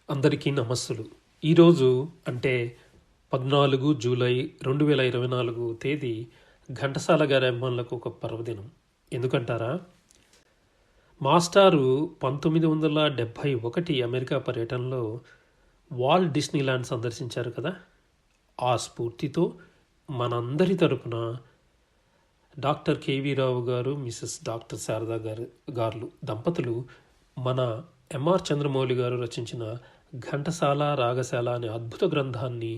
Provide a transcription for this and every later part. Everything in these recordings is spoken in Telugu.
అందరికీ నమస్సులు. ఈరోజు అంటే 14 జూలై 2024 తేదీ ఘంటసాల గారి అభిమానులకు ఒక పర్వదినం. ఎందుకంటారా? మాస్టారు 1971 అమెరికా పర్యటనలో వాల్ట్ డిస్నీల్యాండ్ సందర్శించారు కదా. ఆ స్ఫూర్తితో మనందరి తరపున డాక్టర్ కేవీ రావు గారు, మిసెస్ డాక్టర్ శారదా గారు దంపతులు మన ఎంఆర్ చంద్రమౌళి గారు రచించిన ఘంటసాల రాగశాల అనే అద్భుత గ్రంథాన్ని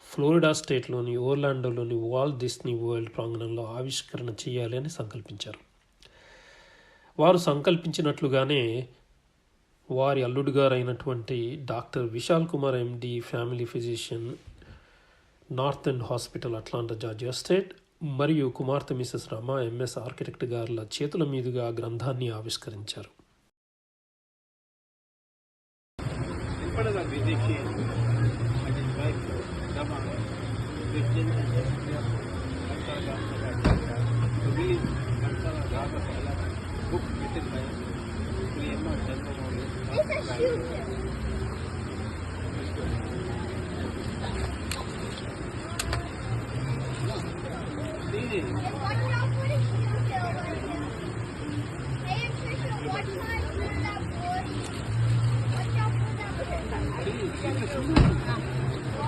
ఫ్లోరిడా స్టేట్లోని ఓర్లాండోలోని వాల్ట్ డిస్నీ వరల్డ్ ప్రాంగణంలో ఆవిష్కరణ చేయాలి అని సంకల్పించారు. వారు సంకల్పించినట్లుగానే వారి అల్లుడు గారు అయినటువంటి doctor Vishal Kumar MD, family physician, north end hospital, Atlanta, Georgia state, మరియు కుమార్తె మిసెస్ రమా ఎంఎస్ ఆర్కిటెక్ట్ గారుల చేతుల మీదుగా గ్రంథాన్ని ఆవిష్కరించారు.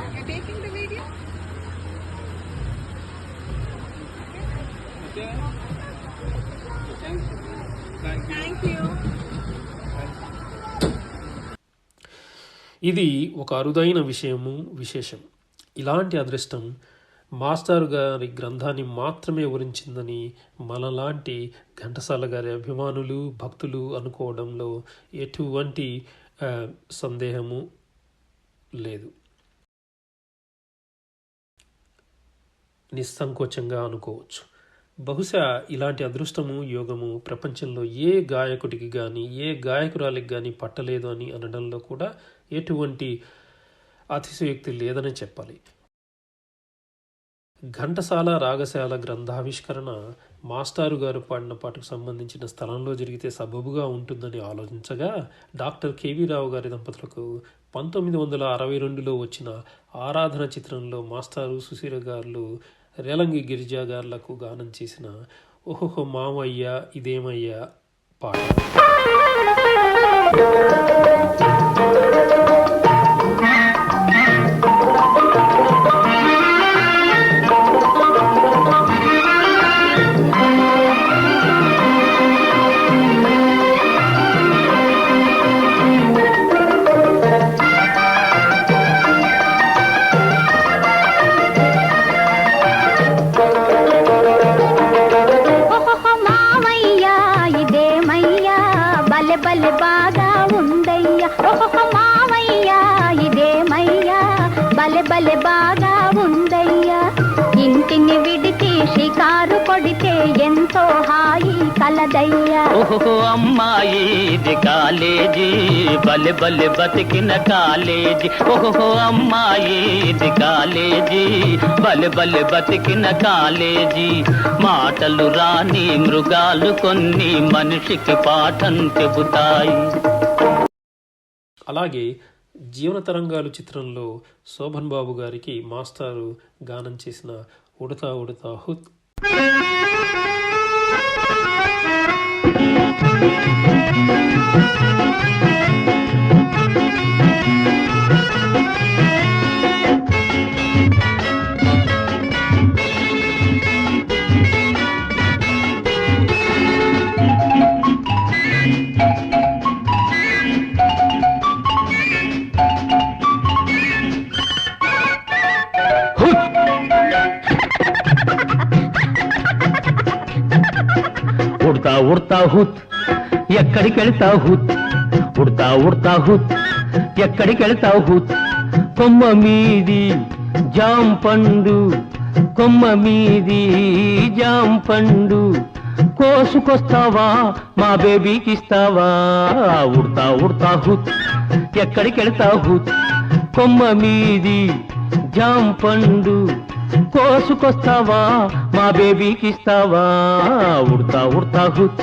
You're taking the video? Okay. Thank you. ఇది ఒక అరుదైన విశేషం. ఇలాంటి అదృష్టం మాస్టర్ గారి గ్రంథాన్ని మాత్రమే వరించిందని మనలాంటి ఘంటసాల గారి అభిమానులు, భక్తులు అనుకోవడంలో ఎటువంటి సందేహము లేదు. నిస్సంకోచంగా అనుకోవచ్చు. బహుశా ఇలాంటి అదృష్టము, యోగము ప్రపంచంలో ఏ గాయకుడికి కానీ, ఏ గాయకురాలికి కానీ పట్టలేదు అని అనడంలో కూడా ఎటువంటి అతిశయోక్తి లేదని చెప్పాలి. ఘంటసాల రాగశాల గ్రంథావిష్కరణ మాస్టారు గారు పాడిన పాటకు సంబంధించిన స్థలంలో జరిగితే సబబుగా ఉంటుందని ఆలోచించగా డాక్టర్ కేవీ రావు గారి దంపతులకు 1962లో వచ్చిన ఆరాధన చిత్రంలో మాస్టారు, సుశీల గారు, రేలంగి గిరిజా గారులకు గానం చేసిన ఓహో మామయ్య ఇదేమయ్యా పాట. బలె బాగా ఉందయ్యా ఓహో మావయ్యా ఇదేమయ్యా బలె బాగా ఉందయ్యా ఇంటిని విడిచి షికారు కొడితే ఎంతో హాయి కలదయ్యా ఓహో అమ్మాయి ఇది కాలేజీ బలె బతికిన కాలేజీ ఓహో అమ్మాయి ఇది కాలేజీ బలె బతికిన కాలేజీ మాటలు రాని మృగాలు కొన్ని మనిషికి పాఠం చెబుతాయి. అలాగే జీవన తరంగాలు చిత్రంలో శోభన్ బాబు గారికి మాస్టారు గానం చేసిన ఉడతా ఉడతా హుత్. ఉడతా ఉడతా హుత్ ఎక్కడికి వెళ్తావు హుత్ ఉడతా ఉడతా హుత్ ఎక్కడికి వెళ్తావు హుత్ కొమ్మ మీది జాం పండు కొమ్మ మీది జాం పండు కోసుకొస్తావా మా బేబీకి ఇస్తావా ఉడతా ఉడతా హుత్ ఎక్కడికి వెళ్తావు హుత్ కొమ్మ మీది జాం పండు కోసుకొస్తావా మా బేబీకి ఇస్తావా ఉడతా ఉడతా హుత్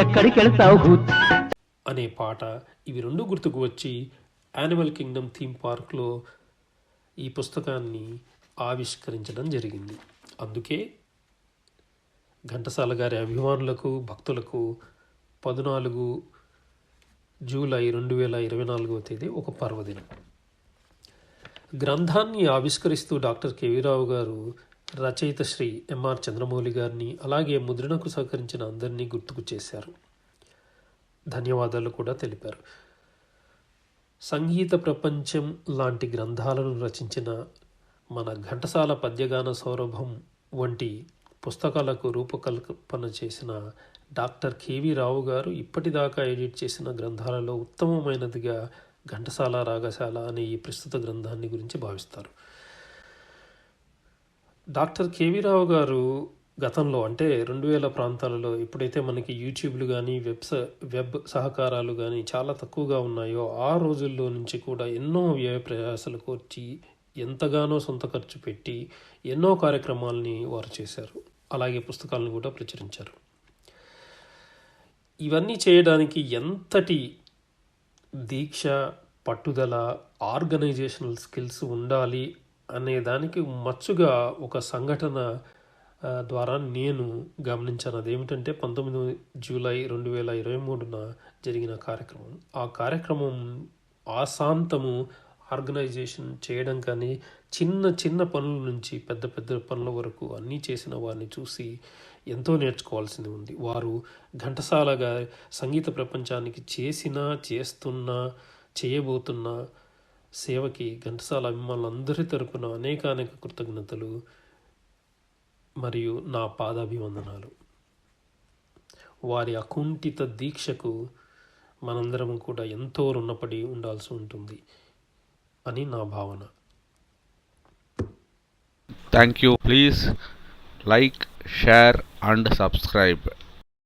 ఎక్కడికి వెళ్తావు హుత్ అనే పాట. ఇవి రెండు గుర్తుకు వచ్చి యానిమల్ కింగ్డమ్ థీమ్ పార్క్లో ఈ పుస్తకాన్ని ఆవిష్కరించడం జరిగింది. అందుకే ఘంటసాల గారి అభిమానులకు, భక్తులకు 14 జూలై 2024 తేదీ ఒక పర్వదినం. గ్రంథాన్ని ఆవిష్కరిస్తూ డాక్టర్ కెవి రావు గారు రచయిత శ్రీ ఎంఆర్ చంద్రమౌళి గారిని, అలాగే ముద్రణకు సహకరించిన అందరినీ గుర్తుకు చేశారు. ధన్యవాదాలు కూడా తెలిపారు. సంగీత ప్రపంచం లాంటి గ్రంథాలను రచించిన మన ఘంటసాల పద్యగాన సౌరభం వంటి పుస్తకాలకు రూపకల్పన చేసిన డాక్టర్ కెవి రావు గారు ఇప్పటిదాకా ఎడిట్ చేసిన గ్రంథాలలో ఉత్తమమైనదిగా ఘంటసాల రాగశాల అనే ఈ ప్రస్తుత గ్రంథాన్ని గురించి భావిస్తారు. డాక్టర్ కెవి రావు గారు గతంలో అంటే 2000 ప్రాంతాలలో ఎప్పుడైతే మనకి యూట్యూబ్లు కానీ వెబ్ సహకారాలు కానీ చాలా తక్కువగా ఉన్నాయో ఆ రోజుల్లో నుంచి కూడా ఎన్నో వ్యయ ప్రయాసాలు కోర్చి ఎంతగానో సొంత ఖర్చు పెట్టి ఎన్నో కార్యక్రమాలని వారు చేశారు. అలాగే పుస్తకాలను కూడా ప్రచురించారు. ఇవన్నీ చేయడానికి ఎంతటి దీక్ష, పట్టుదల, ఆర్గనైజేషనల్ స్కిల్స్ ఉండాలి అనే దానికి మచ్చుగా ఒక సంఘటన ద్వారా నేను గమనించాను. అదేమిటంటే 19 జూలై 2023 జరిగిన కార్యక్రమం. ఆ కార్యక్రమం ఆశాంతము ఆర్గనైజేషన్ చేయడం కానీ చిన్న చిన్న పనుల నుంచి పెద్ద పెద్ద పనుల వరకు అన్నీ చేసిన వారిని చూసి ఎంతో నేర్చుకోవాల్సింది ఉంది. వారు ఘంటసాలగా సంగీత ప్రపంచానికి చేస్తున్న చేయబోతున్న సేవకి ఘంటసాల అభిమానులందరి తరపున అనేక కృతజ్ఞతలు మరియు నా పాదాభివందనాలు. వారి అకుంఠిత దీక్షకు మనందరం కూడా ఎంతో రుణపడి ఉండాల్సి ఉంటుంది అని నా భావన. Thank you. Please like, share and subscribe.